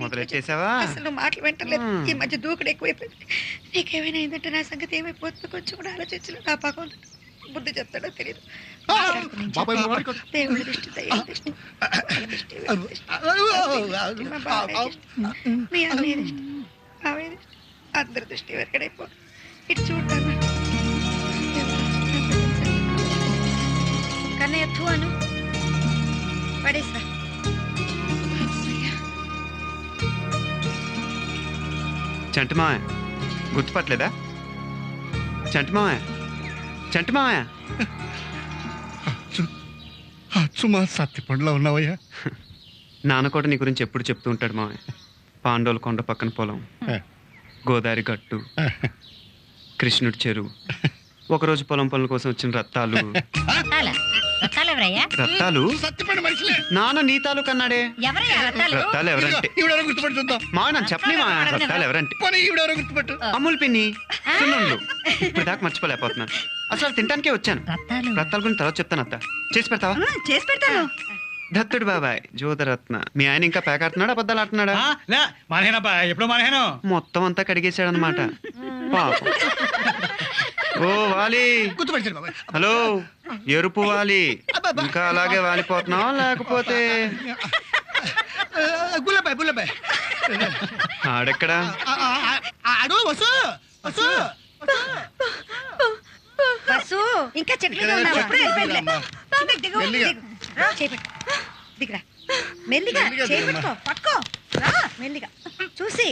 మొదలెట్టేసావా? అసలు మాటలు వింటలేదు. ఈ మధ్య దూకుడు ఎక్కువైపోయింది. నీకేమైనా అయిందంటే నా సంగతి ఏమైపోతుందో కొంచెం కూడా ఆలోచించలేదు. నా పాపం బుద్ధి చెప్తాడో తెలియదు. దేవుడి దృష్టి, దయ్యాల దృష్టి, మా బాబాయ్ దృష్టి, మీ అన్నయ్య దృష్టి, మావయ్య దృష్టి, అందరి దృష్టి ఎక్కడైపో ఇటు చూడతాను. కన్నయ్య తూ అను పడేసా. చంటి మావయ్య గుర్తుపట్టలేదా? చంటి మావయ్య, చంటి మావయ్య. అచ్చుమా సత్తి పండులో ఉన్నావయ్యా. నాన్న కూడా నీ గురించి ఎప్పుడు చెప్తూ ఉంటాడు మావయ్య. పాండవుల కొండ పక్కన పొలం, గోదావరి గట్టు, కృష్ణుడి చెరువు, ఒకరోజు పొలం పనుల కోసం వచ్చిన రత్తాలు. రత్తాలు నాన్న నీ తాలూకు అన్నాడే. రత్తాలు ఎవరంటే మా నన్ను చెప్పని మా రత్తాలు ఎవరంటే అమ్ములు పిన్ని సున్నుండ్లు. ఇప్పుడు దాకా మర్చిపోలేకపోతున్నాను. అసలు తినడానికే వచ్చాను. రత్తాల గురించి తర్వాత చెప్తాను. అత్త చేసి పెడతావా? చేసి పెడతాను. దత్తుడు బాబాయ్ జోదరత్న. మీ ఆయన ఇంకా పేక ఆడుతున్నాడా అబద్ధాలు ఆడుతున్నాడా? మొత్తం అంతా కడిగేశాడు అనమాట. పాపం. ఓ వాలి, హలో ఎరుపు వాలి, ఇంకా అలాగే వాలిపోతున్నావా లేకపోతే? ఆడెక్కడా? ఇంకా దిగరా మెల్లిగా చేపెట్టుకో పట్టుకో రా మెల్లిగా. చూసి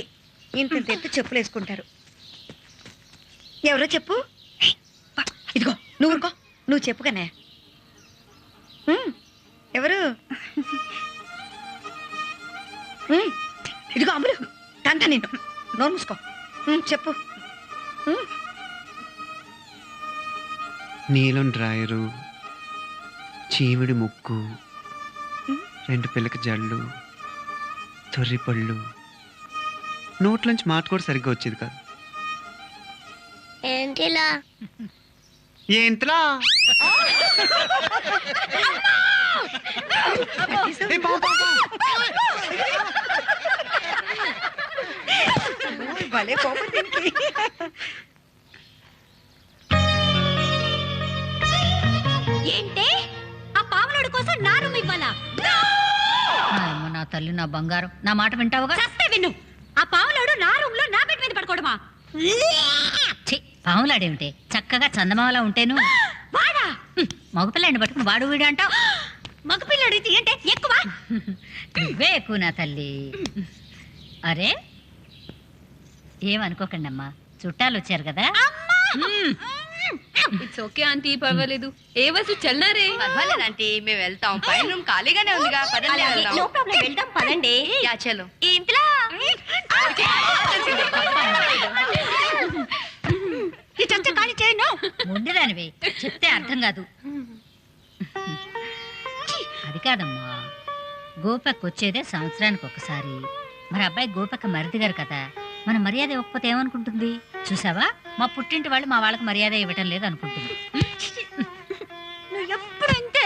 ఇంత ఎత్తు చెప్పులు వేసుకుంటారు. ఎవరో చెప్పు. ఇదిగో నువ్వు ఊరుకో, నువ్వు చెప్పు కనే. ఎవరు? ఇదిగో అమ్ములు తంట నిన్ను. నోరు మూసుకో, చెప్పు. నీలం డ్రాయరు, చీమిడి ముక్కు, 2 పిల్లకి జళ్ళు, తొర్రి పళ్ళు, నోట్లోంచి మాట కూడా సరిగ్గా వచ్చేది కాదు. ఏంటిలా? భలే కోపం దీనికి. ఏంటే ఆ పావులోడు కోసం నా రూమ్ ఇవ్వాలా? నా తల్లి, నా బంగారం, నా మాట వింటావుగా? చస్తే విను. ఆ పావులోడు నా రూమ్ లో నా బెడ్ మీద పడుకోవడమా? పావులాడేమిటే, చక్కగా చందమామలా ఉంటేను. వాడా మగపిల్లాడిని పట్టుకుని వాడు వీడు అంటావు. మగపిల్లాడు అంటే ఎక్కువ, నువ్వే ఎక్కువ నా తల్లి. అరే ఏమనుకోకండి అమ్మా, చుట్టాలు వచ్చారు కదా. ఇట్స్ ఓకే ఆంటీ, పర్వాలేదు. ఏ వసు చల్లారే? పర్వాలేదు ఆంటీ, మేము వెళ్తాం. పైన రూమ్ ఖాళీగానే ఉందిగా, పదండి వెళ్దాం. నో ప్రాబ్లం, వెళ్దాం పదండి. యా చలో. ఏంటిలా ఈ చర్చ ఖాళీ చేయను. ముందుదానివి చెప్తే అర్థం కాదు. అది కాదమ్మా, గోపక్ వచ్చేదే సంవత్సరానికి ఒకసారి. మరి అబ్బాయి గోపక్క మరిది గారు కదా, మన మర్యాద ఇవ్వకపోతే ఏమనుకుంటుంది? చూసావా, మా పుట్టింటి వాళ్ళు మా వాళ్ళకి మర్యాద ఇవ్వటం లేదు అనుకుంటుంది. నువ్వు ఎప్పుడు అంతే.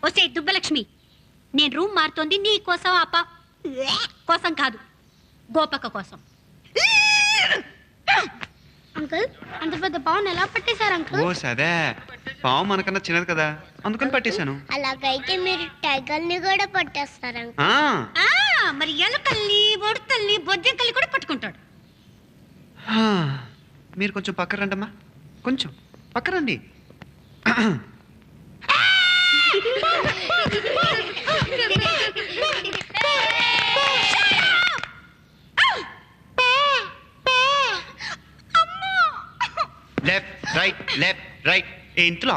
వస్తే దుబ్బలక్ష్మి, నేను రూమ్ మారుతోంది నీ కోసం, అప్ప కోసం కాదు, గోపక్క కోసం. అంకుల్, అంత పెద్ద పావును ఎలా పట్టేశారు అంకుల్? ఓ సదే, పావు మనకన్నా చిన్నది కదా, అందుకని పట్టేశాను. అలాగైతే మీరు టైగర్ ని కూడా పట్టేస్తారు అంకుల్. మరి ఎలుకల్ని, బొడతల్ని, బొద్దింకల్ని కూడా పట్టుకుంటాడు. మీరు కొంచెం పక్కన రండమ్మా, కొంచెం పక్కన రండి. Left right, left right. ఇంట్లో